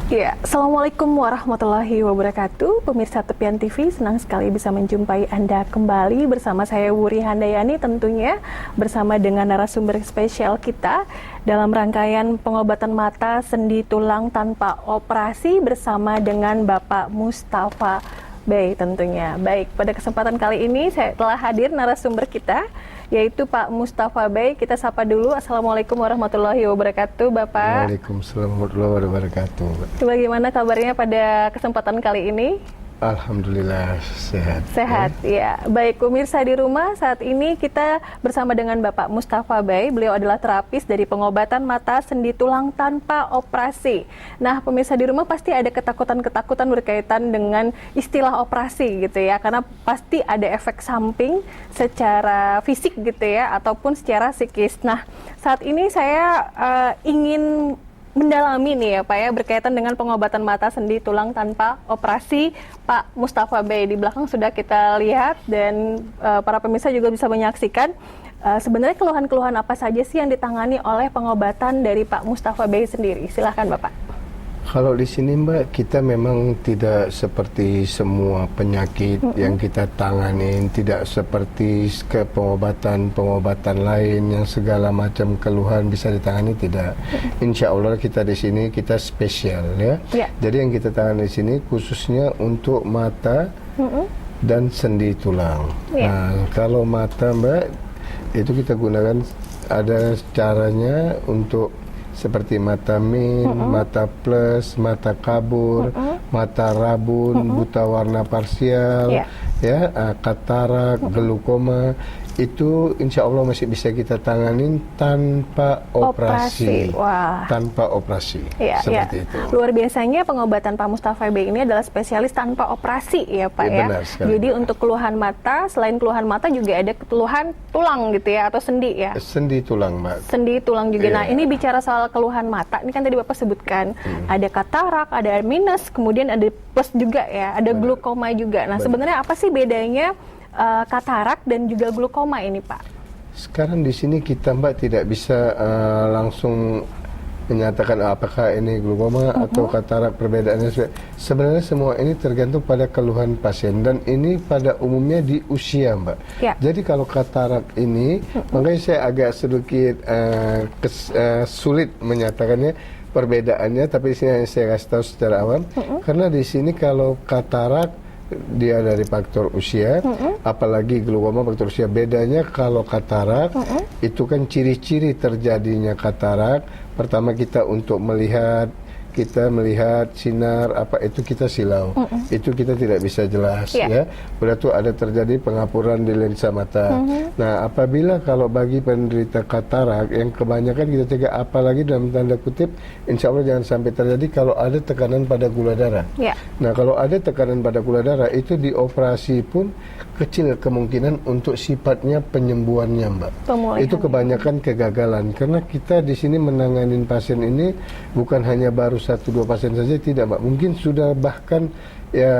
Ya, Assalamualaikum warahmatullahi wabarakatuh. Pemirsa Tepian TV, senang sekali bisa menjumpai Anda kembali bersama saya Wuri Handayani, tentunya bersama dengan narasumber spesial kita dalam rangkaian pengobatan mata sendi tulang tanpa operasi bersama dengan Bapak Mustafa Bey tentunya. Baik, pada kesempatan kali ini saya telah hadir narasumber kita, yaitu Pak Mustafa Bey. Kita sapa dulu. Assalamualaikum warahmatullahi wabarakatuh, Bapak. Waalaikumsalam warahmatullahi wabarakatuh. Bagaimana kabarnya pada kesempatan kali ini? Alhamdulillah sehat. Sehat, ya. Baik, pemirsa di rumah, saat ini kita bersama dengan Bapak Mustafa Bey. Beliau adalah terapis dari pengobatan mata sendi tulang tanpa operasi. Nah, pemirsa di rumah pasti ada ketakutan-ketakutan berkaitan dengan istilah operasi gitu ya, karena pasti ada efek samping secara fisik gitu ya, ataupun secara psikis. Nah, saat ini saya ingin mendalami nih ya Pak ya, berkaitan dengan pengobatan mata sendi tulang tanpa operasi Pak Mustafa Bey. Di belakang sudah kita lihat dan para pemirsa juga bisa menyaksikan sebenarnya keluhan-keluhan apa saja sih yang ditangani oleh pengobatan dari Pak Mustafa Bey sendiri. Silahkan Bapak. Kalau di sini Mbak, kita memang tidak seperti semua penyakit yang kita tanganin, tidak seperti ke pengobatan lain yang segala macam keluhan bisa ditangani, tidak. Insya Allah kita di sini kita spesial ya. Jadi yang kita tangani di sini khususnya untuk mata dan sendi tulang. Nah, kalau mata Mbak, itu kita gunakan ada caranya untuk seperti mata min, mata plus, mata kabur, mata rabun, buta warna parsial, ya, katarak, glukoma, itu insya Allah masih bisa kita tanganin tanpa operasi. Wah. Tanpa operasi, seperti itu. Luar biasanya pengobatan Pak Mustafa Bey ini adalah spesialis tanpa operasi ya Pak ya. Benar sekali. Jadi untuk keluhan mata, selain keluhan mata juga ada keluhan tulang gitu ya, atau sendi ya? Sendi tulang Mbak. Sendi tulang juga. Nah ini bicara soal keluhan mata, ini kan tadi Bapak sebutkan ada katarak, ada minus, kemudian ada plus juga ya, ada glukoma juga. Nah sebenarnya apa sih bedanya katarak dan juga glukoma ini Pak? Sekarang di sini kita Mbak tidak bisa langsung menyatakan apakah ini glukoma atau katarak, perbedaannya. Sebenarnya semua ini tergantung pada keluhan pasien dan ini pada umumnya di usia Mbak. Jadi kalau katarak ini, makanya saya agak sedikit sulit menyatakannya perbedaannya, tapi di sini saya kasih tahu secara awam. Karena di sini kalau katarak dia dari faktor usia, apalagi glukoma faktor usia. Bedanya kalau katarak itu kan ciri-ciri terjadinya katarak. Pertama kita untuk melihat sinar apa itu kita silau, itu kita tidak bisa jelas ya. Udah tuh ada terjadi pengapuran di lensa mata. Nah apabila kalau bagi penderita katarak yang kebanyakan kita cegah, apalagi dalam tanda kutip, insya Allah jangan sampai terjadi kalau ada tekanan pada gula darah. Nah kalau ada tekanan pada gula darah itu dioperasi pun kecil kemungkinan untuk sifatnya penyembuhannya Mbak. Itu kebanyakan kegagalan karena kita di sini menanganin pasien ini bukan hanya baru 1-2 pasien saja, tidak Mbak, mungkin sudah bahkan ya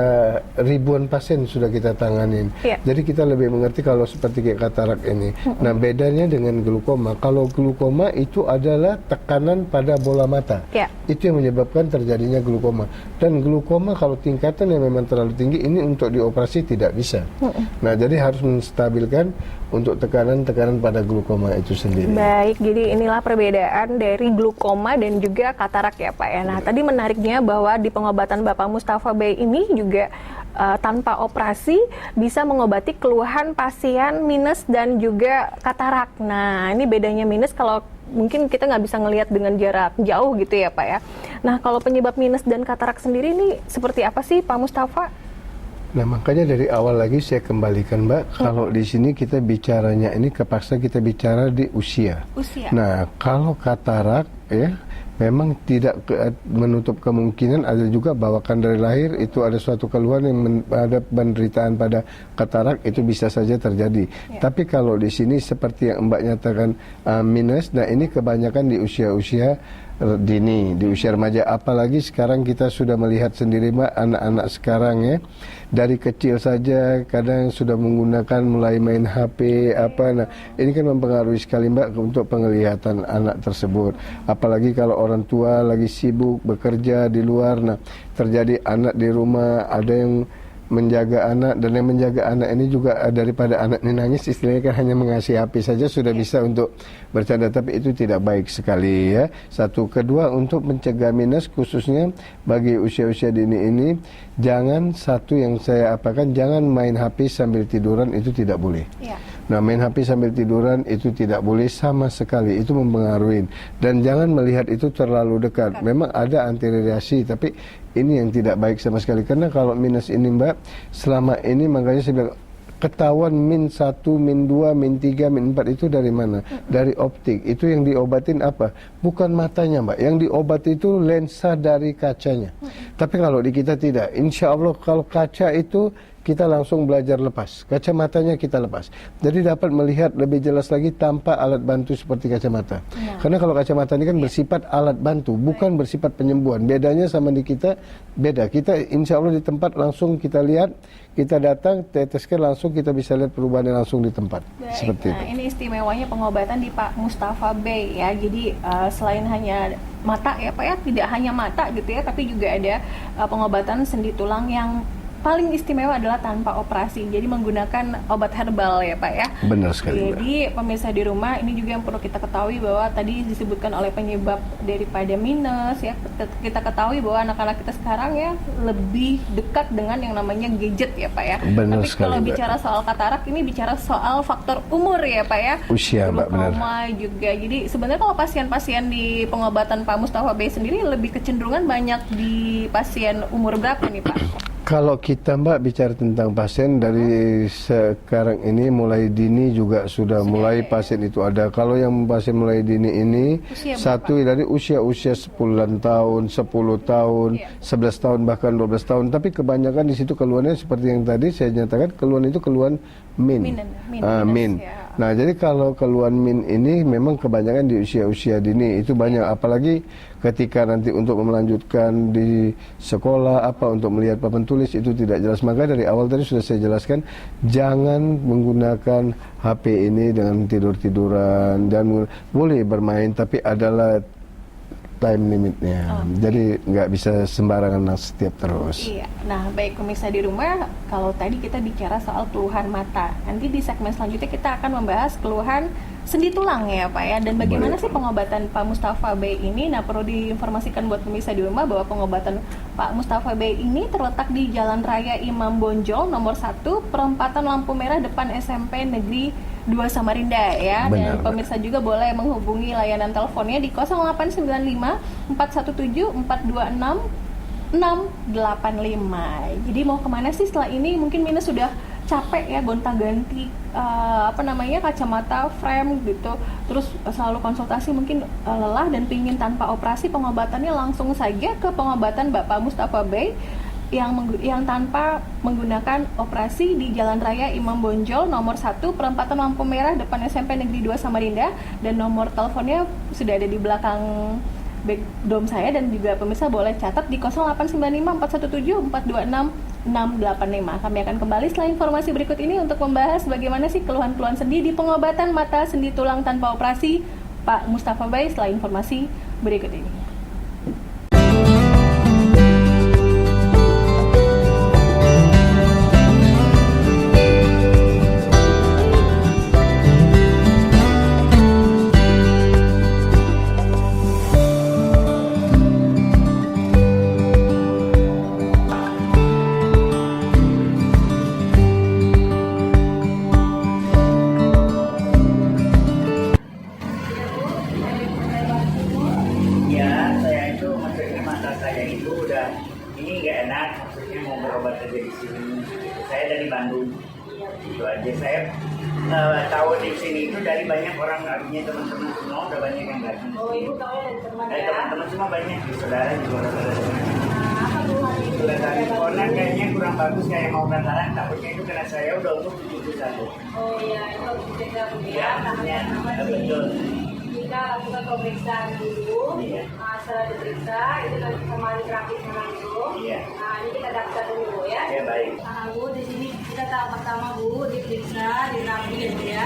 ribuan pasien sudah kita tanganin. Jadi kita lebih mengerti kalau seperti kayak katarak ini. Nah bedanya dengan glukoma, kalau glukoma itu adalah tekanan pada bola mata, itu yang menyebabkan terjadinya glukoma. Dan glukoma kalau tingkatan yang memang terlalu tinggi ini untuk dioperasi tidak bisa. Nah jadi harus menstabilkan untuk tekanan-tekanan pada glukoma itu sendiri. Baik, jadi inilah perbedaan dari glukoma dan juga katarak ya Pak ya. Nah tadi menariknya bahwa di pengobatan Bapak Mustafa Bey ini juga tanpa operasi bisa mengobati keluhan pasien minus dan juga katarak. Nah ini bedanya minus, kalau mungkin kita nggak bisa ngelihat dengan jarak jauh gitu ya Pak ya. Nah kalau penyebab minus dan katarak sendiri ini seperti apa sih Pak Mustafa? Nah makanya dari awal lagi saya kembalikan Mbak, kalau di sini kita bicaranya ini kepaksa kita bicara di usia. Nah kalau katarak ya memang tidak menutup kemungkinan ada juga bawaan dari lahir, itu ada suatu keluhan yang ada penderitaan pada katarak, itu bisa saja terjadi. Tapi kalau di sini seperti yang Mbak nyatakan minus, nah ini kebanyakan di usia-usia dini, di usia remaja. Apalagi sekarang kita sudah melihat sendiri Mbak, anak-anak sekarang ya, dari kecil saja kadang sudah menggunakan mulai main HP apa. Nah, ini kan mempengaruhi sekali Mbak untuk penglihatan anak tersebut. Apalagi kalau orang tua lagi sibuk bekerja di luar, nah terjadi anak di rumah, ada yang menjaga anak, dan yang menjaga anak ini juga daripada anak ini nangis, istilahnya kan hanya mengasih HP saja sudah bisa untuk bercanda, tapi itu tidak baik sekali ya. Satu, kedua, untuk mencegah minus khususnya bagi usia-usia dini ini, jangan, satu yang saya apakan, jangan main HP sambil tiduran, itu tidak boleh. Nah, main HP sambil tiduran itu tidak boleh sama sekali, itu mempengaruhi. Dan jangan melihat itu terlalu dekat. Memang ada anti radiasi, tapi ini yang tidak baik sama sekali. Karena kalau minus ini Mbak, selama ini makanya saya bilang, ketahuan min 1, min 2, min 3, min 4 itu dari mana? Dari optik. Itu yang diobatin apa? Bukan matanya Mbak. Yang diobati itu lensa dari kacanya. Tapi kalau di kita tidak. Insya Allah kalau kaca itu kita langsung belajar lepas. Kacamatanya kita lepas. Jadi dapat melihat lebih jelas lagi tanpa alat bantu seperti kacamata. Karena kalau kacamata ini kan bersifat alat bantu, bukan bersifat penyembuhan. Bedanya sama di kita, beda. Kita insya Allah di tempat langsung kita lihat, kita datang, teteskan langsung, kita bisa lihat perubahannya langsung di tempat. Baik. Seperti itu. Ini istimewanya pengobatan di Pak Mustafa Bey ya. Jadi selain hanya mata ya Pak ya, tidak hanya mata gitu ya, tapi juga ada pengobatan sendi tulang yang paling istimewa adalah tanpa operasi. Jadi menggunakan obat herbal ya Pak ya. Benar sekali. Jadi pemirsa di rumah, ini juga yang perlu kita ketahui bahwa tadi disebutkan oleh penyebab daripada minus ya. Kita ketahui bahwa anak-anak kita sekarang ya lebih dekat dengan yang namanya gadget ya Pak ya. Benar Tapi sekali, kalau Mbak. bicara soal katarak, ini bicara soal faktor umur ya Pak ya. Usia Mbak, benar. Glaukoma juga. Jadi sebenarnya kalau pasien-pasien di pengobatan Pak Mustafa Bey sendiri lebih kecenderungan banyak di pasien umur berapa nih Pak? Kalau kita Mbak bicara tentang pasien dari sekarang ini mulai dini juga sudah mulai pasien itu ada. Kalau yang pasien mulai dini ini Usia satu dari usia 10 tahun, 10 tahun, 11 tahun bahkan 12 tahun. Tapi kebanyakan di situ keluhannya seperti yang tadi saya nyatakan, keluhan itu keluhan min. Min. Ya. Nah, jadi kalau keluhan min ini memang kebanyakan di usia-usia dini itu banyak, apalagi ketika nanti untuk melanjutkan di sekolah apa untuk melihat papan tulis itu tidak jelas. Maka dari awal tadi sudah saya jelaskan, jangan menggunakan HP ini dengan tidur-tiduran, dan boleh bermain tapi adalah time limitnya. Jadi nggak bisa sembarangan setiap terus. Iya. Nah, baik pemirsa di rumah, kalau tadi kita bicara soal keluhan mata, nanti di segmen selanjutnya kita akan membahas keluhan sendi tulang ya Pak ya. Dan bagaimana sih pengobatan Pak Mustafa Bey ini? Nah, perlu diinformasikan buat pemirsa di rumah bahwa pengobatan Pak Mustafa Bey ini terletak di Jalan Raya Imam Bonjol nomor 1, perempatan lampu merah depan SMP Negeri 2 Samarinda ya. Benar, Dan pemirsa juga boleh menghubungi layanan teleponnya di 0895 417 426 685. Jadi mau kemana sih setelah ini? Mungkin Minus sudah capek ya gonta-ganti kacamata frame gitu, terus selalu konsultasi, mungkin lelah dan pingin tanpa operasi. Pengobatannya langsung saja ke pengobatan Bapak Mustafa Bey yang tanpa menggunakan operasi di Jalan Raya Imam Bonjol nomor 1, perempatan lampu merah depan SMP Negeri 2 Samarinda, dan nomor teleponnya sudah ada di belakang backdrop saya, dan juga pemirsa boleh catat di 0895 417 426 685. Kami akan kembali setelah informasi berikut ini untuk membahas bagaimana sih keluhan-keluhan sendi di pengobatan mata sendi tulang tanpa operasi Pak Mustafa Bey setelah informasi berikut ini. Saya tahu di sini itu dari banyak orang, artinya teman-teman semua udah banyak yang datang. Oh, ibu tahu dari teman ya? Teman-teman semua banyak, saudara juga udah pada dengar. Apa keluhannya itu? Tadi konan kayaknya kurang bagus, kayak mau katarak, takutnya itu karena saya udah umur 71. Oh iya, itu harus dicegah ya. Iya, betul. kita lakukan pemeriksaan dulu. Iya. Nah, setelah diperiksa, itu nanti kembali terapisnya langsung. Iya. Nah, ini kita daftar dulu ya. Ya baik. Nah, Bu, di sini kita tahap pertama Bu, diperiksa, diterapi ya Bu ya.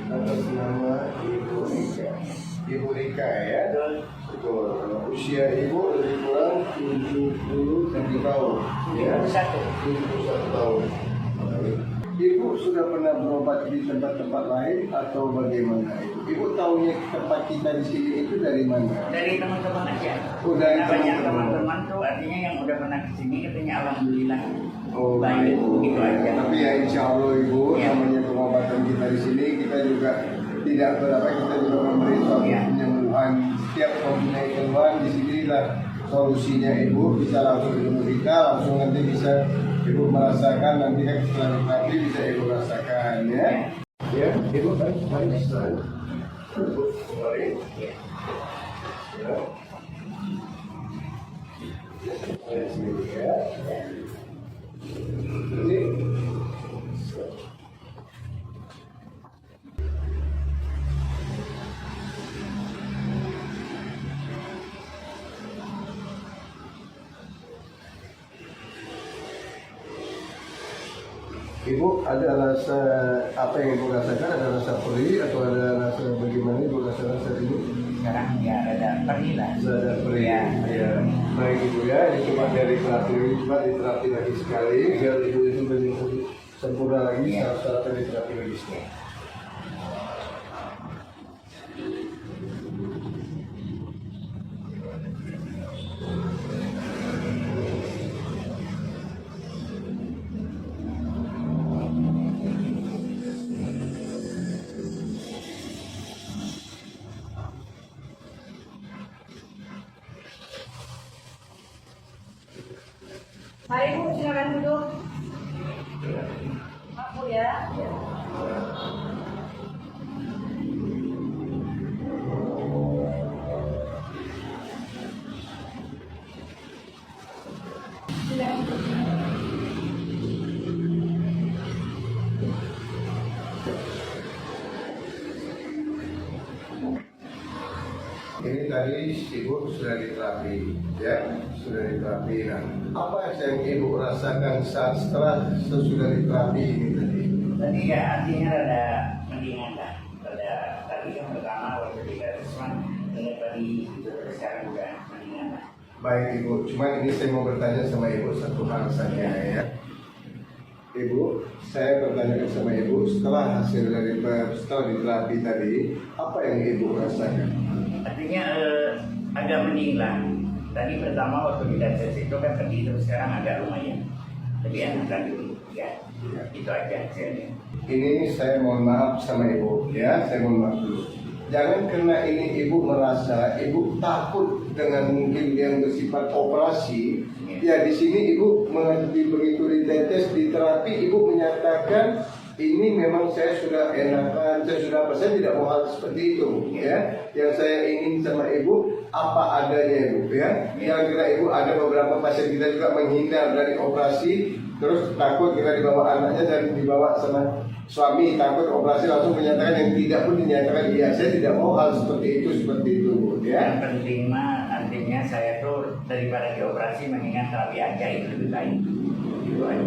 Atas nama Ibu Rika. Ibu Rika ya. Betul. Usia Ibu lebih kurang 77 tahun. Ya. 71 tahun. Ibu sudah pernah berobat di tempat-tempat lain atau bagaimana? Ibu tahunya tempat kita di sini itu dari mana? Dari teman-teman aja. Oh, dari Karena banyak teman-teman. teman-teman tuh artinya yang udah pernah kesini katanya alhamdulillah. Oh, baik, begitu aja. Tapi ya insya Allah Ibu, Ya. namanya pengobatan kita di sini kita juga tidak berapa, kita juga memberi suatu Ya. penyembuhan. Setiap mempunyai keluhan di sinilah solusinya Ibu, bisa langsung ketemu kita, langsung nanti bisa Ibu merasakan, nanti kan setelah terapi bisa Ibu rasakan ya. Ya, Ibu mari selalu. Mari. Ya. Mari sini ya. Ini. Ibu ada rasa apa yang Ibu rasakan? Ada rasa perih atau ada rasa bagaimana Ibu rasa ini? Sekarang ya ada perih lah. Ada perih. Ya. Ya. Baik Ibu ya, ini cuma dari terapi ini, cuma diterapi lagi sekali biar Ibu itu menjadi sempurna lagi, Ya. syarat-syaratnya diterapi lagi sekali. Mari Bu, silakan duduk. Maaf Bu ya. Ini tadi Ibu sudah diterapi, ya, sudah diterapi. Nah, apa yang Ibu rasakan saat setelah sesudah diterapi ini tadi? Tadi ya artinya ada mendingan lah. Pada tadi yang pertama waktu di Karisman dengan tadi itu sekarang udah mendingan lah. Baik Ibu, cuman ini saya mau bertanya sama Ibu satu hal saja ya. Ibu, saya bertanya sama Ibu setelah hasil dari setelah diterapi tadi, apa yang Ibu rasakan? Artinya agak mending lah. Tadi pertama waktu di tes itu kan tadi terus sekarang agak lumayan. Lebih enak lagi ya. Itu aja hasilnya. Ini saya mohon maaf sama Ibu ya, saya mohon maaf dulu. Jangan karena ini Ibu merasa Ibu takut dengan mungkin yang bersifat operasi. Ya di sini Ibu begitu ditetes di terapi Ibu menyatakan ini memang saya sudah enakan, saya sudah apa, saya tidak mau hal seperti itu ya. Yang saya ingin sama Ibu apa adanya Ibu ya. Yang kira Ibu ada beberapa pasien kita juga menghindar dari operasi, terus takut kita dibawa anaknya dan dibawa sama suami, takut operasi langsung menyatakan yang tidak pun dinyatakan iya. Saya tidak mau hal seperti itu Bu ya. Yang penting mah artinya saya tuh daripada dioperasi mengingat terapi aja itu lebih baik. Itu aja.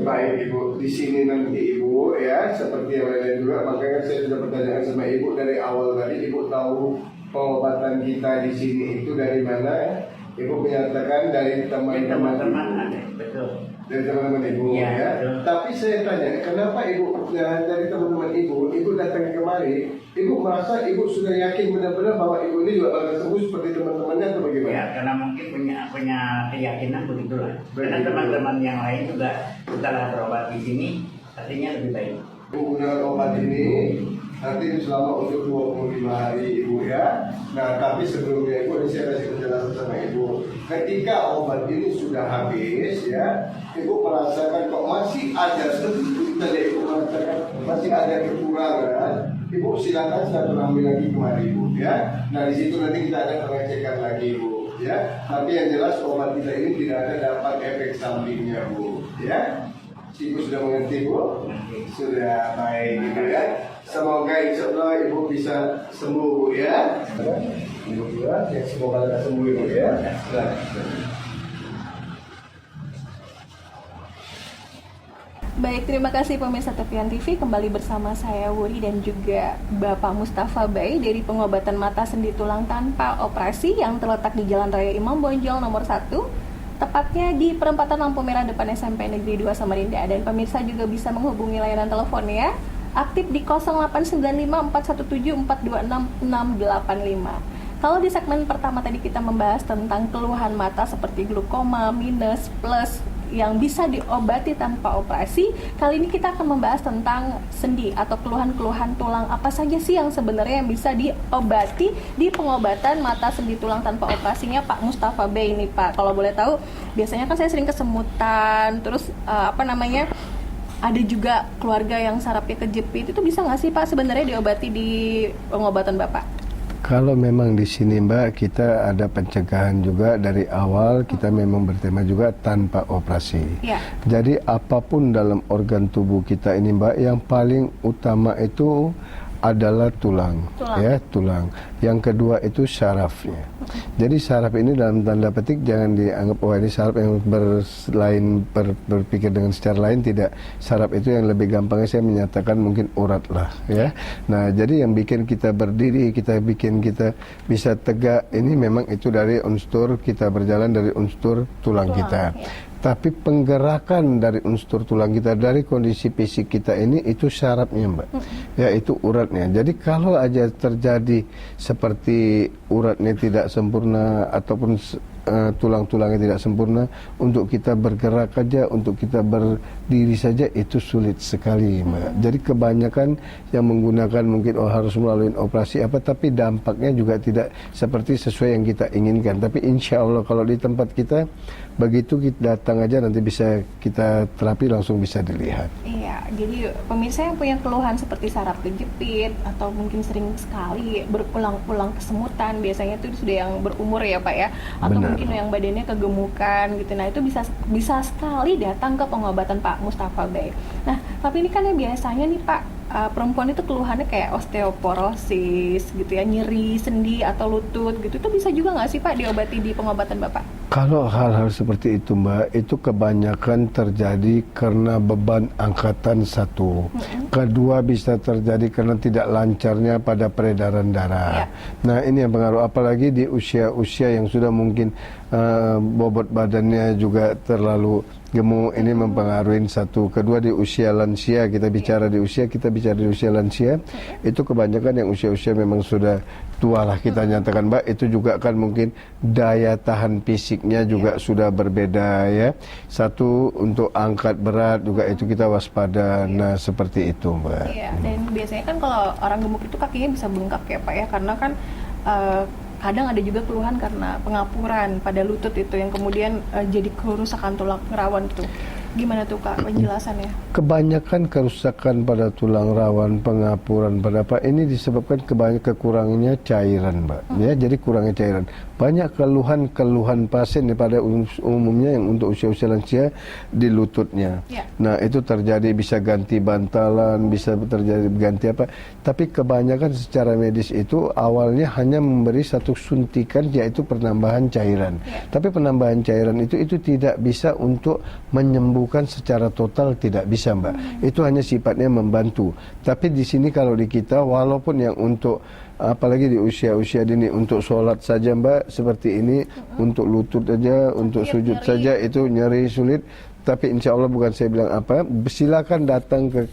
Baik Ibu, di sini nanti Ibu ya, seperti yang lain juga, makanya saya sudah bertanya sama Ibu dari awal tadi. Ibu tahu pengobatan kita di sini itu dari mana ya? Ibu menyatakan dari teman-teman ada, betul. dari teman-teman Ibu Ya, ya. betul. Tapi saya tanya, kenapa Ibu dari teman-teman Ibu datang kemari, Ibu merasa Ibu sudah yakin benar-benar bahwa Ibu ini juga bakal sembuh seperti teman-temannya atau bagaimana? Ya, karena mungkin punya keyakinan begitulah. Karena teman-teman yang lain juga setelah berobat di sini, artinya lebih baik. Ibu gunakan obat ini nanti selama untuk 25 hari Ibu ya. Nah tapi sebelumnya Ibu, ini saya kasih penjelasan sama Ibu. Ketika obat ini sudah habis ya, Ibu merasakan kok masih ada sedikit tadi Ibu merasakan masih ada kekurangan. Ibu silakan silaturahmi lagi kemari Ibu ya. Nah di situ nanti kita ada pengecekan lagi Ibu ya. Tapi yang jelas obat kita ini tidak ada dampak efek sampingnya Bu ya. Ibu sudah mengerti Bu? Sudah baik gitu ya. Semoga insya Allah Ibu bisa sembuh Bu ya. Ibu juga ya, semoga kita sembuh Ibu ya. Baik, terima kasih pemirsa Tepian TV. Kembali bersama saya Wuri dan juga Bapak Mustafa Bay dari pengobatan mata sendi tulang tanpa operasi yang terletak di Jalan Raya Imam Bonjol nomor 1, tepatnya di perempatan lampu merah depan SMP Negeri 2 Samarinda. Dan pemirsa juga bisa menghubungi layanan teleponnya aktif di 0895-417-426-685. Kalau di segmen pertama tadi kita membahas tentang keluhan mata seperti glaukoma, minus, plus yang bisa diobati tanpa operasi. Kali ini kita akan membahas tentang sendi atau keluhan-keluhan tulang apa saja sih yang sebenarnya yang bisa diobati di pengobatan mata sendi tulang tanpa operasinya Pak Mustafa Bay ini Pak. Kalau boleh tahu, biasanya kan saya sering kesemutan, terus ada juga keluarga yang sarafnya kejepit. Itu bisa nggak sih Pak sebenarnya diobati di pengobatan Bapak? Kalau memang di sini Mbak, kita ada pencegahan juga dari awal. Kita memang bertema juga tanpa operasi. Ya. Jadi apapun dalam organ tubuh kita ini Mbak, yang paling utama itu adalah tulang. Ya, tulang. Yang kedua itu sarafnya. Jadi saraf ini dalam tanda petik jangan dianggap ini saraf yang berpikir dengan secara lain, tidak. Saraf itu yang lebih gampangnya saya menyatakan mungkin urat lah ya. Nah, jadi yang bikin kita berdiri, bikin kita bisa tegak ini memang itu dari unsur kita berjalan dari unsur tulang kita. Ya. Tapi penggerakan dari unsur tulang kita, dari kondisi fisik kita ini, itu sarafnya Mbak, yaitu uratnya. Jadi kalau aja terjadi seperti uratnya tidak sempurna ataupun tulang-tulangnya tidak sempurna, untuk kita bergerak aja, untuk kita berdiri saja itu sulit sekali Mbak. Jadi kebanyakan yang menggunakan mungkin harus melalui operasi tapi dampaknya juga tidak seperti sesuai yang kita inginkan. Tapi insya Allah kalau di tempat kita, begitu kita datang aja nanti bisa kita terapi langsung bisa dilihat. Iya, jadi pemirsa yang punya keluhan seperti saraf kejepit atau mungkin sering sekali berulang-ulang kesemutan, biasanya itu sudah yang berumur ya Pak ya, atau Benar. Mungkin yang badannya kegemukan gitu. Nah, itu bisa sekali datang ke pengobatan Pak Mustafa Bay. Nah, tapi ini kan ya biasanya nih Pak, perempuan itu keluhannya kayak osteoporosis gitu ya, nyeri sendi atau lutut gitu. Itu bisa juga nggak sih Pak diobati di pengobatan Bapak? Kalau hal-hal seperti itu Mbak, itu kebanyakan terjadi karena beban angkatan satu. Kedua bisa terjadi karena tidak lancarnya pada peredaran darah. Nah ini yang pengaruh, apalagi di usia-usia yang sudah mungkin bobot badannya juga terlalu gemuk, ini mempengaruhi satu. Kedua di usia lansia, kita bicara di usia lansia, itu kebanyakan yang usia-usia memang sudah tua lah kita nyatakan Mbak, itu juga kan mungkin daya tahan fisiknya juga sudah berbeda ya. Satu untuk angkat berat juga itu kita waspada. Nah seperti itu Mbak. Iya, dan biasanya kan kalau orang gemuk itu kakinya bisa bengkak ya Pak ya, karena kan kadang ada juga keluhan karena pengapuran pada lutut itu yang kemudian jadi kerusakan tulang rawan itu. Gimana tuh Kak penjelasannya? Kebanyakan kerusakan pada tulang rawan, pengapuran pada ini disebabkan kekurangannya cairan Mbak. Ya, jadi kurangnya cairan. Banyak keluhan pasien pada umumnya yang untuk usia-usia lansia di lututnya. Nah itu terjadi bisa ganti bantalan, bisa terjadi ganti apa. Tapi kebanyakan secara medis itu awalnya hanya memberi satu suntikan, yaitu penambahan cairan. Tapi penambahan cairan itu tidak bisa untuk menyembuhkan secara total, tidak bisa Mbak. Itu hanya sifatnya membantu. Tapi di sini kalau di kita, walaupun yang untuk apalagi di usia-usia dini untuk sholat saja Mbak seperti ini, untuk lutut aja, untuk sujud saja itu nyeri sulit. Tapi insya Allah bukan saya bilang apa, silakan datang ke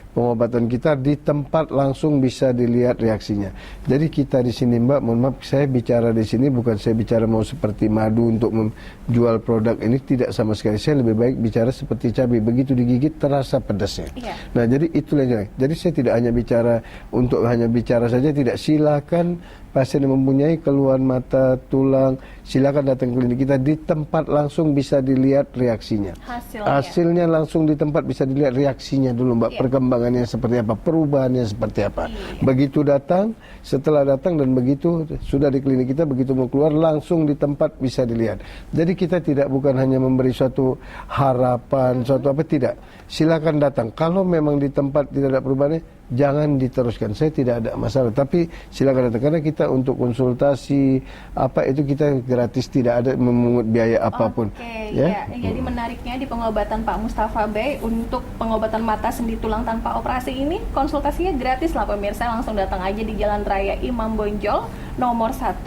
pengobatan kita di tempat, langsung bisa dilihat reaksinya. Jadi kita di sini Mbak, mohon maaf saya bicara di sini bukan saya bicara mau seperti madu untuk menjual produk ini, tidak sama sekali. Saya lebih baik bicara seperti cabai, begitu digigit terasa pedasnya. Nah jadi itulah yang. Jadi saya tidak hanya bicara untuk hanya bicara saja, tidak. Silakan pasien yang mempunyai keluhan mata, tulang, silakan datang ke klinik kita. Di tempat langsung bisa dilihat reaksinya. Hasilnya langsung di tempat bisa dilihat reaksinya dulu, Mbak. Perkembangannya seperti apa, perubahannya seperti apa. Begitu datang, setelah datang dan begitu sudah di klinik kita, begitu mau keluar langsung di tempat bisa dilihat. Jadi kita tidak bukan hanya memberi suatu harapan, suatu apa, tidak. Silakan datang. Kalau memang di tempat tidak ada perubahannya, jangan diteruskan. Saya tidak ada masalah, tapi silakan datang karena kita untuk konsultasi apa itu kita gratis, tidak ada memungut biaya apapun. Ya. Jadi menariknya di pengobatan Pak Mustafa Bey untuk pengobatan mata sendi tulang tanpa operasi ini konsultasinya gratis lah pemirsa, langsung datang aja di Jalan Raya Imam Bonjol nomor 1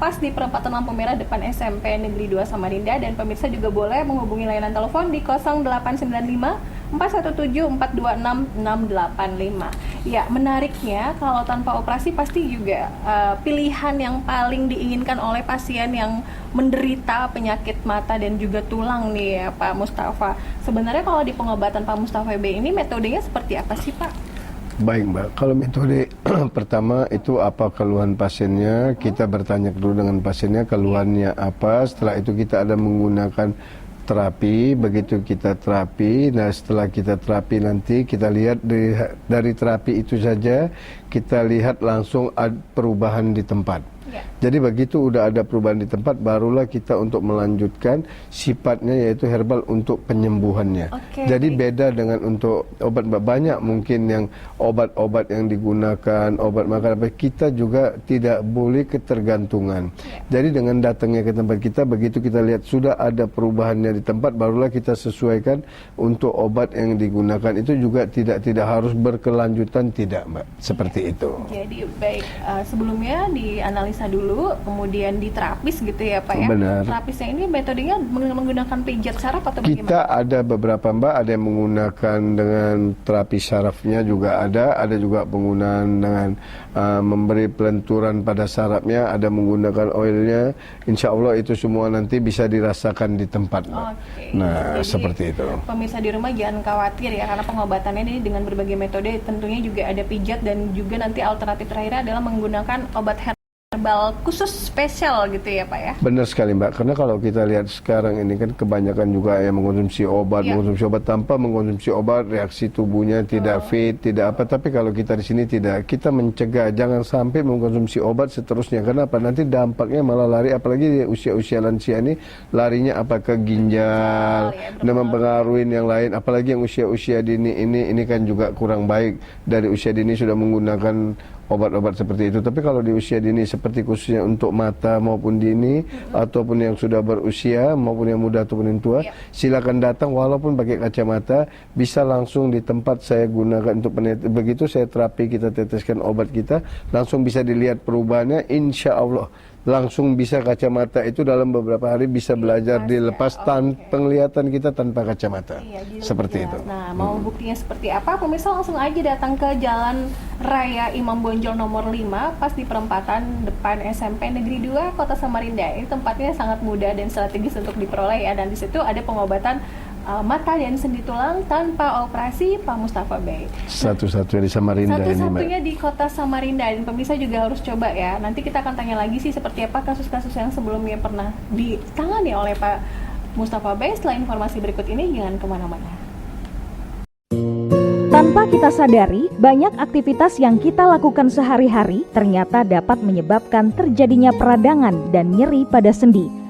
pas di perempatan lampu merah depan SMP Negeri 2 Samarinda. Dan pemirsa juga boleh menghubungi layanan telepon di 0895 417 426 685. Ya, menariknya kalau tanpa operasi pasti juga pilihan yang paling diinginkan oleh pasien yang menderita penyakit mata dan juga tulang nih ya Pak Mustafa. Sebenarnya kalau di pengobatan Pak Mustafa B ini metodenya seperti apa sih Pak? Baik Mbak, kalau metode pertama itu apa keluhan pasiennya, kita bertanya dulu dengan pasiennya keluhannya apa, setelah itu kita ada menggunakan terapi, begitu kita terapi, nah setelah kita terapi nanti kita lihat dari terapi itu saja, kita lihat langsung ada perubahan di tempat. Jadi begitu udah ada perubahan di tempat, barulah kita untuk melanjutkan sifatnya yaitu herbal untuk penyembuhannya. Jadi beda dengan untuk obat, banyak mungkin yang obat-obat yang digunakan, obat makan apa, kita juga tidak boleh ketergantungan. Jadi dengan datangnya ke tempat kita, begitu kita lihat sudah ada perubahannya di tempat, barulah kita sesuaikan untuk obat yang digunakan. Itu juga tidak harus berkelanjutan, tidak Mbak, seperti itu. Jadi baik, sebelumnya dianalisa dulu, kemudian diterapis gitu ya Pak ya. Benar. Terapisnya ini metodenya menggunakan pijat saraf atau bagaimana? Kita ada beberapa Mbak, ada yang menggunakan dengan terapi sarafnya juga ada juga penggunaan dengan memberi pelenturan pada sarafnya, ada menggunakan oilnya. Insya Allah itu semua nanti bisa dirasakan di tempat Mbak. Nah, jadi, seperti itu. Pemirsa di rumah jangan khawatir ya, karena pengobatannya ini dengan berbagai metode, tentunya juga ada pijat dan juga nanti alternatif terakhir adalah menggunakan obat herbal khusus spesial gitu ya Pak ya. Benar sekali Mbak, karena kalau kita lihat sekarang ini kan kebanyakan juga yang mengkonsumsi obat, mengkonsumsi obat tanpa mengkonsumsi obat, reaksi tubuhnya tidak fit, tidak apa. Tapi kalau kita di sini tidak, kita mencegah jangan sampai mengkonsumsi obat seterusnya. Karena apa? Nanti dampaknya malah lari, apalagi di usia-usia lansia ini larinya apa ke ginjal, dan mempengaruhi yang lain. Apalagi yang usia-usia dini ini kan juga kurang baik. Dari usia dini sudah menggunakan obat-obat seperti itu. Tapi kalau di usia dini seperti khususnya untuk mata maupun dini ataupun yang sudah berusia maupun yang muda ataupun yang tua, silakan datang walaupun pakai kacamata, bisa langsung di tempat saya gunakan untuk penelitian. Begitu saya terapi, kita teteskan obat kita, langsung bisa dilihat perubahannya, insya Allah langsung bisa kacamata itu dalam beberapa hari bisa belajar dilepas penglihatan kita tanpa kacamata. Seperti itu. Nah, mau buktinya seperti apa? Pemirsa langsung aja datang ke Jalan Raya Imam Bonjol nomor 5 pas di perempatan depan SMP Negeri 2 Kota Samarinda. Ini tempatnya sangat mudah dan strategis untuk diperoleh ya, dan di situ ada pengobatan mata dan sendi tulang tanpa operasi Pak Mustafa Bey. Satu-satunya di Samarinda ini, Satu-satunya di Kota Samarinda, dan pemirsa juga harus coba ya. Nanti kita akan tanya lagi sih seperti apa kasus-kasus yang sebelumnya pernah ditangani oleh Pak Mustafa Bey. Setelah informasi berikut ini, jangan kemana-mana. Tanpa kita sadari, banyak aktivitas yang kita lakukan sehari-hari ternyata dapat menyebabkan terjadinya peradangan dan nyeri pada sendi.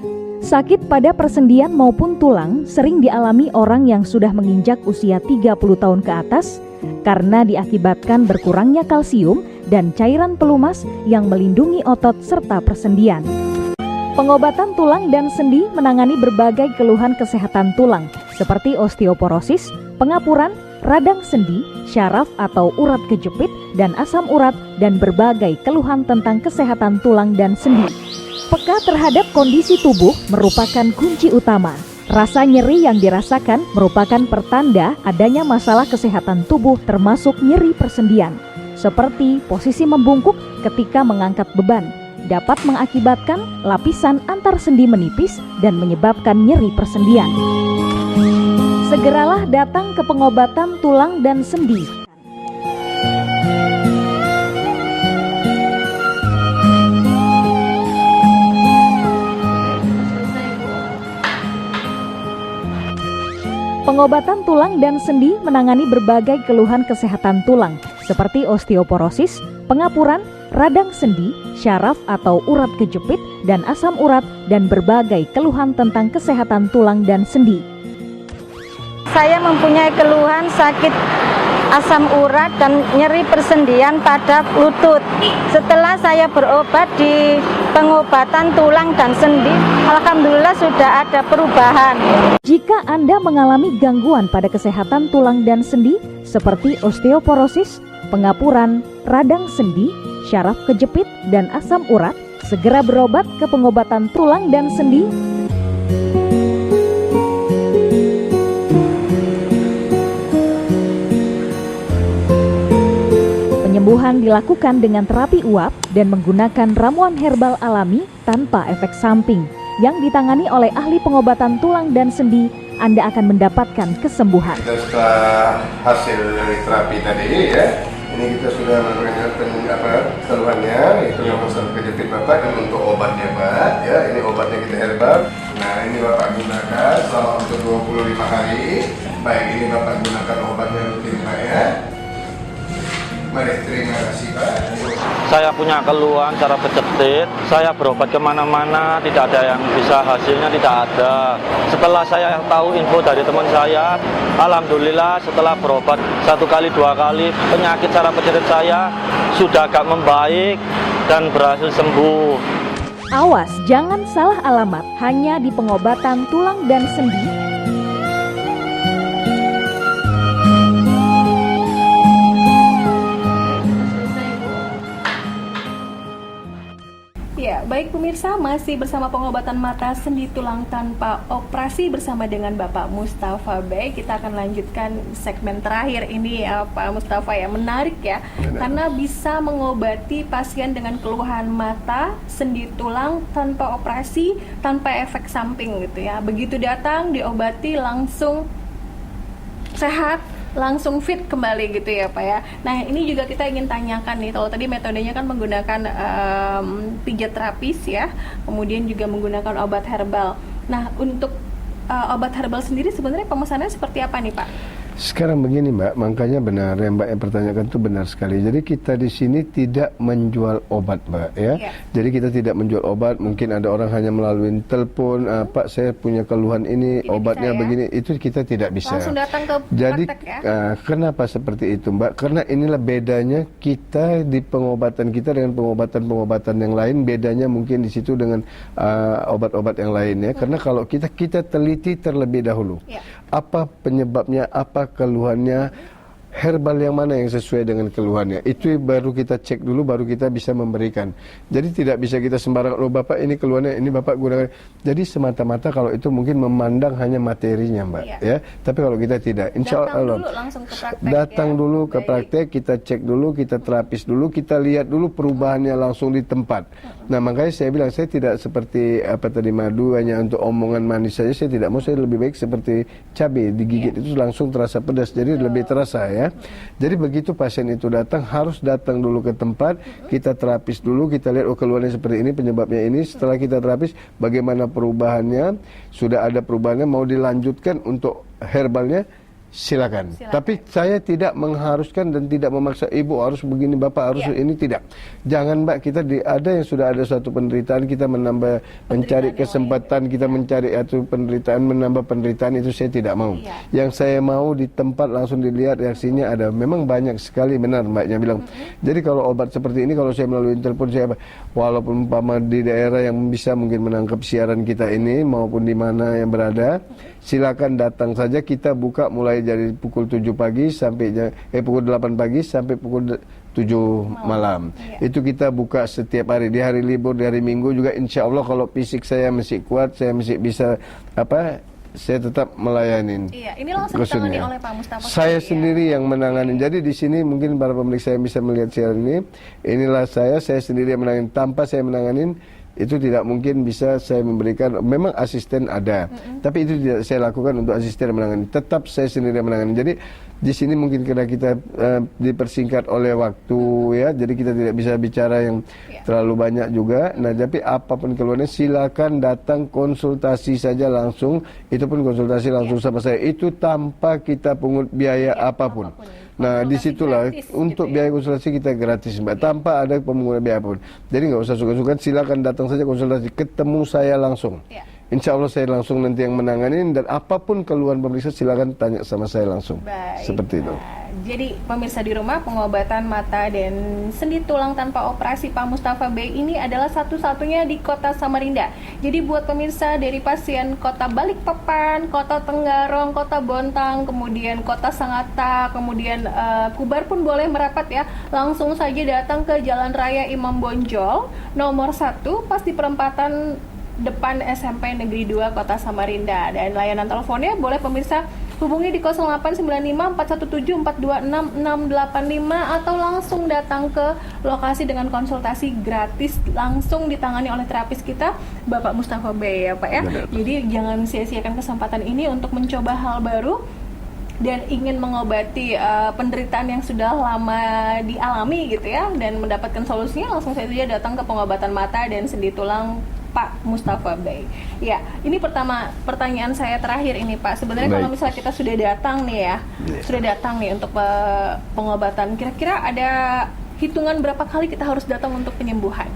Sakit pada persendian maupun tulang sering dialami orang yang sudah menginjak usia 30 tahun ke atas karena diakibatkan berkurangnya kalsium dan cairan pelumas yang melindungi otot serta persendian. Pengobatan tulang dan sendi menangani berbagai keluhan kesehatan tulang seperti osteoporosis, pengapuran, radang sendi, syaraf atau urat kejepit, dan asam urat, dan berbagai keluhan tentang kesehatan tulang dan sendi. Peka terhadap kondisi tubuh merupakan kunci utama. Rasa nyeri yang dirasakan merupakan pertanda adanya masalah kesehatan tubuh termasuk nyeri persendian. Seperti posisi membungkuk ketika mengangkat beban, dapat mengakibatkan lapisan antar sendi menipis dan menyebabkan nyeri persendian. Segeralah datang ke pengobatan tulang dan sendi. Pengobatan tulang dan sendi menangani berbagai keluhan kesehatan tulang seperti osteoporosis, pengapuran, radang sendi, syaraf atau urat kejepit, dan asam urat, dan berbagai keluhan tentang kesehatan tulang dan sendi. Saya mempunyai keluhan sakit asam urat dan nyeri persendian pada lutut. Setelah saya berobat di pengobatan tulang dan sendi, alhamdulillah sudah ada perubahan. Jika Anda mengalami gangguan pada kesehatan tulang dan sendi seperti osteoporosis, pengapuran, radang sendi, syaraf kejepit, dan asam urat, segera berobat ke pengobatan tulang dan sendi. Penyembuhan dilakukan dengan terapi uap dan menggunakan ramuan herbal alami tanpa efek samping. Yang ditangani oleh ahli pengobatan tulang dan sendi, Anda akan mendapatkan kesembuhan. Setelah hasil dari terapi tadi ya, ini kita sudah melakukan keluhannya, itu yang masalah kejepit Bapak, dan untuk obatnya Pak, ya ini obatnya kita herbal. Nah ini Bapak gunakan selama untuk 25 hari. Baik, ini Bapak gunakan obatnya rutin Pak ya. Mari, terima kasih Pak. Saya punya keluhan cara kejepit, saya berobat kemana-mana, tidak ada yang bisa, hasilnya tidak ada. Setelah saya tahu info dari teman saya, alhamdulillah setelah berobat 1 kali 2 kali, penyakit cara kejepit saya sudah agak membaik dan berhasil sembuh. Awas, jangan salah alamat hanya di pengobatan tulang dan sendi. Ya, baik pemirsa, masih bersama pengobatan mata sendi tulang tanpa operasi bersama dengan Bapak Mustafa Bay. Kita akan lanjutkan segmen terakhir ini Pak Mustafa, ya menarik ya, karena bisa mengobati pasien dengan keluhan mata, sendi tulang tanpa operasi, tanpa efek samping gitu ya. Begitu datang diobati langsung sehat, langsung fit kembali gitu ya Pak ya. Nah ini juga kita ingin tanyakan nih, kalau tadi metodenya kan menggunakan pijat terapis ya, kemudian juga menggunakan obat herbal. Nah untuk obat herbal sendiri sebenarnya pemesannya seperti apa nih Pak? Sekarang begini Mbak, makanya benar yang Mbak yang pertanyakan itu benar sekali. Jadi kita di sini tidak menjual obat Mbak ya. Jadi kita tidak menjual obat. Mungkin ada orang hanya melalui telepon, Pak saya punya keluhan ini, tidak obatnya bisa, ya? Begini, itu kita tidak bisa. Langsung datang ke jadi praktek, ya? Kenapa seperti itu Mbak? Karena inilah bedanya kita di pengobatan kita dengan pengobatan-pengobatan yang lain. Bedanya mungkin di situ dengan obat-obat yang lain ya. Karena kalau kita teliti terlebih dahulu. Apa penyebabnya, apa keluhannya, herbal yang mana yang sesuai dengan keluhannya. Itu baru kita cek dulu, baru kita bisa memberikan. Jadi tidak bisa kita sembarang, loh Bapak ini keluhannya, ini Bapak gunakan. Jadi semata-mata kalau itu mungkin memandang hanya materinya Mbak ya. Tapi kalau kita tidak, insya Allah datang dulu ke praktek, kita cek dulu, kita terapis dulu, kita lihat dulu perubahannya langsung di tempat. Nah makanya saya bilang, saya tidak seperti apa tadi madu hanya untuk omongan manis saja, saya tidak mau. Saya lebih baik seperti cabai, digigit itu langsung terasa pedas, jadi lebih terasa ya. Jadi begitu pasien itu datang, harus datang dulu ke tempat, kita terapis dulu, kita lihat keluhannya seperti ini, penyebabnya ini. Setelah kita terapis, bagaimana perubahannya, sudah ada perubahannya, mau dilanjutkan untuk herbalnya, silakan. Tapi saya tidak mengharuskan dan tidak memaksa ibu harus begini, bapak harus ini, tidak. Jangan Mbak, kita ada yang sudah ada suatu penderitaan, kita mencari kesempatan, kita mencari penderitaan, menambah penderitaan, itu saya tidak mau. Yang saya mau di tempat langsung dilihat reaksinya ada. Memang banyak sekali, benar Mbaknya bilang. Jadi kalau obat seperti ini, kalau saya melalui telepon, saya walaupun umpama di daerah yang bisa mungkin menangkap siaran kita ini maupun di mana yang berada, silakan datang saja. Kita buka mulai dari pukul 7 pagi sampai pukul 8 pagi sampai pukul 7 malam. Itu kita buka setiap hari. Di hari libur, di hari Minggu juga insya Allah kalau fisik saya masih kuat, saya masih bisa saya tetap melayani. Ini langsung ditangani oleh Pak Mustafa. Saya sendiri yang menangani. Jadi di sini mungkin para pemirsa yang bisa melihat siaran ini, inilah saya sendiri yang menangani. Tanpa saya menangani, Itu tidak mungkin bisa saya memberikan, memang asisten ada, tapi itu tidak saya lakukan untuk asisten yang menangani, tetap saya sendiri yang menangani. Jadi di sini mungkin karena kita dipersingkat oleh waktu ya, jadi kita tidak bisa bicara yang terlalu banyak juga. Nah, tapi apapun keluarnya silakan datang konsultasi saja langsung, itu pun konsultasi langsung sama saya, itu tanpa kita pungut biaya apapun. Nah, disitulah untuk biaya konsultasi kita gratis, Mbak, tanpa ada pemungutan biaya apapun. Jadi nggak usah sungkan-sungkan, silakan datang saja konsultasi, ketemu saya langsung. Insya Allah saya langsung nanti yang menangani, dan apapun keluhan pemeriksa silakan tanya sama saya langsung. Baik. Seperti itu. Jadi pemirsa di rumah, pengobatan mata dan sendi tulang tanpa operasi Pak Mustafa Bey ini adalah satu-satunya di Kota Samarinda. Jadi buat pemirsa dari pasien Kota Balikpapan, Kota Tenggarong, Kota Bontang, kemudian Kota Sangatta, kemudian Kubar pun boleh merapat ya. Langsung saja datang ke Jalan Raya Imam Bonjol nomor 1 pas di perempatan depan SMP Negeri 2 Kota Samarinda. Dan layanan teleponnya boleh pemirsa hubungi di 0895 417 426 685 atau langsung datang ke lokasi dengan konsultasi gratis, langsung ditangani oleh terapis kita Bapak Mustafa Bey ya Pak ya. Jadi jangan sia-siakan kesempatan ini untuk mencoba hal baru dan ingin mengobati penderitaan yang sudah lama dialami gitu ya, dan mendapatkan solusinya, langsung saja datang ke pengobatan mata dan sendi tulang Pak Mustafa Bey. Ya, ini pertanyaan saya terakhir ini Pak. Sebenarnya kalau misalnya kita sudah datang nih ya, sudah datang nih untuk pengobatan, kira-kira ada hitungan berapa kali kita harus datang untuk penyembuhan?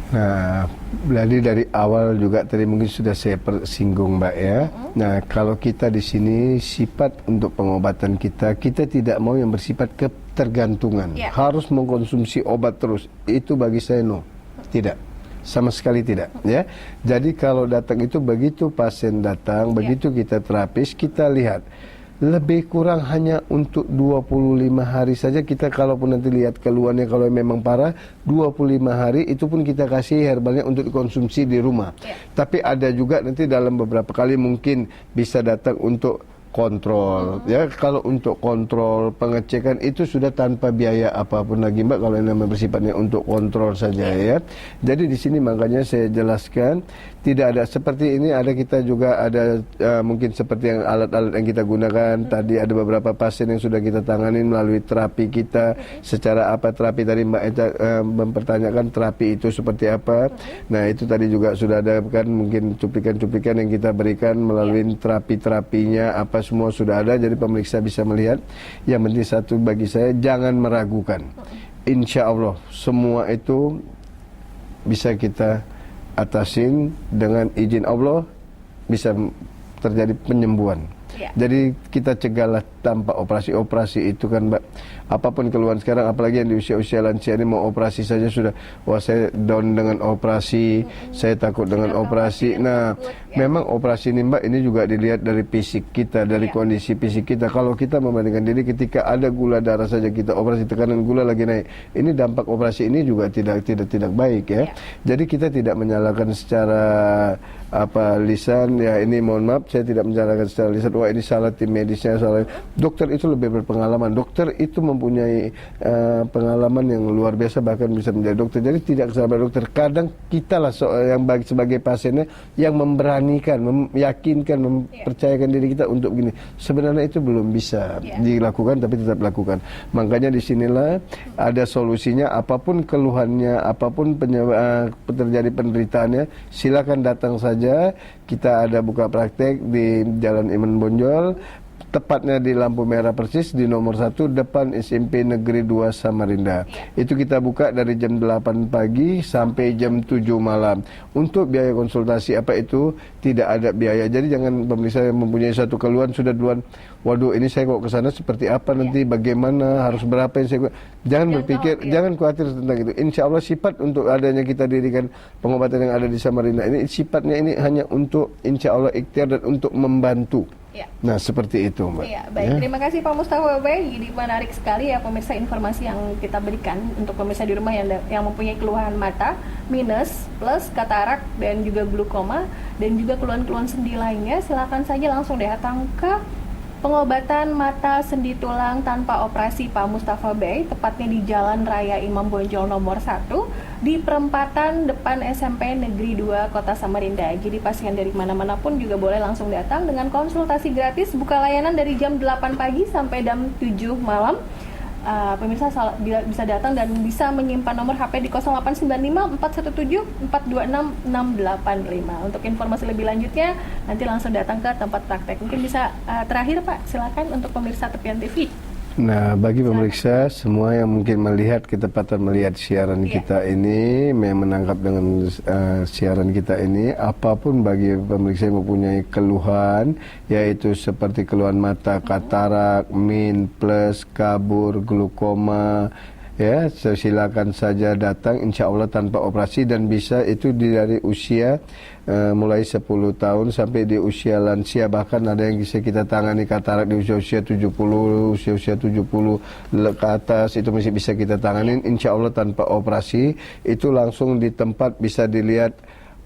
Nah, jadi dari awal juga tadi mungkin sudah saya singgung Mbak ya. Nah, kalau kita di sini sifat untuk pengobatan kita tidak mau yang bersifat ketergantungan. Harus mengkonsumsi obat terus. Itu bagi saya no. Tidak. Sama sekali tidak ya. Jadi kalau datang itu begitu pasien datang, begitu kita terapis, kita lihat lebih kurang hanya untuk 25 hari saja kita, kalaupun nanti lihat keluhannya kalau memang parah 25 hari itu pun kita kasih herbalnya untuk dikonsumsi di rumah. Tapi ada juga nanti dalam beberapa kali mungkin bisa datang untuk kontrol ya. Kalau untuk kontrol pengecekan itu sudah tanpa biaya apapun lagi Mbak, kalau yang namanya bersifatnya untuk kontrol saja ya. Jadi di sini makanya saya jelaskan tidak ada seperti ini, ada kita juga ada mungkin seperti yang alat-alat yang kita gunakan tadi, ada beberapa pasien yang sudah kita tangani melalui terapi kita. Secara apa terapi tadi Mbak Eca mempertanyakan terapi itu seperti apa. Nah, itu tadi juga sudah ada kan mungkin cuplikan-cuplikan yang kita berikan melalui terapi-terapinya apa semua sudah ada, jadi pemeriksa bisa melihat. Yang penting satu bagi saya, jangan meragukan. Insya Allah semua itu bisa kita atasin dengan izin Allah, bisa terjadi penyembuhan. Jadi kita cegahlah tanpa operasi. Operasi itu kan Mbak, apapun keluhan sekarang, apalagi yang di usia-usia lansia ini mau operasi saja sudah, wah saya down dengan operasi, saya takut dengan operasi. Nah, memang operasi ini Mbak, ini juga dilihat dari fisik kita, dari kondisi fisik kita. Kalau kita membandingkan diri ketika ada gula darah saja kita operasi, tekanan gula lagi naik, ini dampak operasi ini juga tidak baik ya. Jadi kita tidak menyalahkan secara lisan ya, ini mohon maaf saya tidak menyalahkan secara lisan, wah ini salah tim medisnya, salah. Dokter itu lebih berpengalaman, dokter itu mempunyai pengalaman yang luar biasa, bahkan bisa menjadi dokter. Jadi tidak sahabat dokter, kadang kita lah yang sebagai pasiennya yang memberanikan, meyakinkan, mempercayakan diri kita untuk begini. Sebenarnya itu belum bisa dilakukan, tapi tetap lakukan. Makanya disinilah ada solusinya. Apapun keluhannya, apapun terjadi penderitaannya, silakan datang saja. Kita ada buka praktek di Jalan Imam Bonjol, tepatnya di lampu merah persis di nomor 1 depan SMP Negeri 2 Samarinda. Itu kita buka dari jam 8 pagi sampai jam 7 malam. Untuk biaya konsultasi apa itu tidak ada biaya. Jadi jangan pemirsa yang mempunyai satu keluhan sudah duluan, waduh ini saya kok ke sana seperti apa nanti, bagaimana, harus berapa yang saya. Jangan berpikir, jangan khawatir tentang itu. Insya Allah sifat untuk adanya kita dirikan pengobatan yang ada di Samarinda ini, sifatnya ini hanya untuk insya Allah ikhtiar dan untuk membantu. Nah, seperti itu Mbak. Baik, terima kasih Pak Mustafa Bey. Jadi menarik sekali ya pemirsa informasi yang kita berikan untuk pemirsa di rumah yang mempunyai keluhan mata, minus, plus, katarak, dan juga glaukoma, dan juga keluhan-keluhan sendi lainnya. Silakan saja langsung datang ke pengobatan mata sendi tulang tanpa operasi Pak Mustafa Bey, tepatnya di Jalan Raya Imam Bonjol nomor 1 di perempatan depan SMP Negeri 2 Kota Samarinda. Jadi pasien dari mana-mana pun juga boleh langsung datang dengan konsultasi gratis, buka layanan dari jam 8 pagi sampai jam 7 malam. Pemirsa bisa datang dan bisa menyimpan nomor HP di 0895 417 426 685. Untuk informasi lebih lanjutnya nanti langsung datang ke tempat praktek. Mungkin bisa terakhir Pak, silakan untuk pemirsa Tepian TV. Nah, bagi pemirsa semua yang mungkin melihat ketepatan melihat siaran kita ini, menangkap dengan siaran kita ini, apapun bagi pemirsa yang mempunyai keluhan, yaitu seperti keluhan mata, katarak, min, plus, kabur, glukoma, ya, silakan saja datang, insya Allah tanpa operasi, dan bisa itu dari usia mulai 10 tahun sampai di usia lansia, bahkan ada yang bisa kita tangani katarak di usia 70, usia 70 ke atas, itu masih bisa kita tangani insya Allah tanpa operasi. Itu langsung di tempat bisa dilihat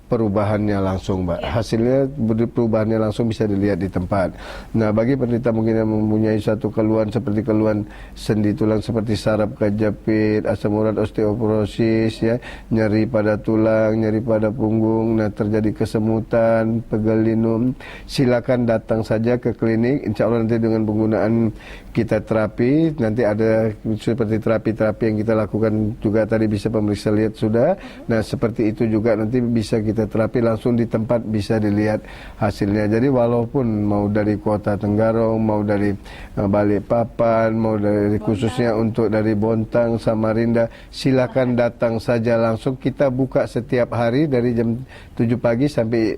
perubahannya langsung, Mbak. Hasilnya perubahannya langsung bisa dilihat di tempat. Nah, bagi penderita mungkin yang mempunyai satu keluhan seperti keluhan sendi tulang seperti saraf kejepit, asam urat, osteoporosis, ya, nyeri pada tulang, nyeri pada punggung, nah terjadi kesemutan, pegel linu, silakan datang saja ke klinik. Insya Allah nanti dengan penggunaan kita terapi, nanti ada seperti terapi-terapi yang kita lakukan juga tadi bisa pemeriksa lihat sudah. Nah, seperti itu juga nanti bisa kita terapi langsung di tempat, bisa dilihat hasilnya. Jadi walaupun mau dari Kota Tenggarong, mau dari Balikpapan, mau dari khususnya untuk dari Bontang, Samarinda, silakan datang saja langsung. Kita buka setiap hari dari jam 7 pagi sampai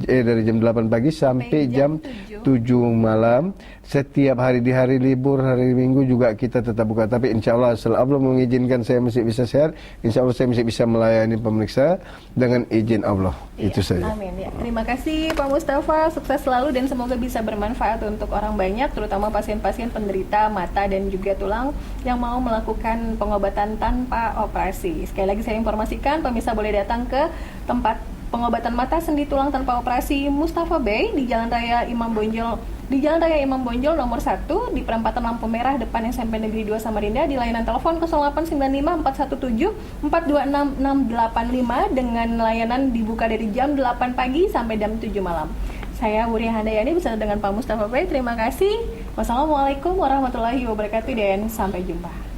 dari jam 8 pagi sampai jam 7 malam. Setiap hari, di hari libur, hari Minggu juga kita tetap buka. Tapi insya Allah, setelah Allah mengizinkan saya masih bisa sehat, insya Allah saya masih bisa melayani pemeriksa dengan izin Allah. Iya, itu saja. Amin. Ya. Terima kasih Pak Mustafa, sukses selalu dan semoga bisa bermanfaat untuk orang banyak, terutama pasien-pasien penderita mata dan juga tulang yang mau melakukan pengobatan tanpa operasi. Sekali lagi saya informasikan, pemirsa boleh datang ke tempat pengobatan mata sendi tulang tanpa operasi Mustafa Bey di Jalan Raya Imam Bonjol nomor 1 di perempatan lampu merah depan SMP Negeri 2 Samarinda, di layanan telepon 0895 417 426 685 dengan layanan dibuka dari jam 8 pagi sampai jam 7 malam. Saya Wuria Handayani bersama dengan Pak Mustafa Bey. Terima kasih. Wassalamualaikum warahmatullahi wabarakatuh dan sampai jumpa.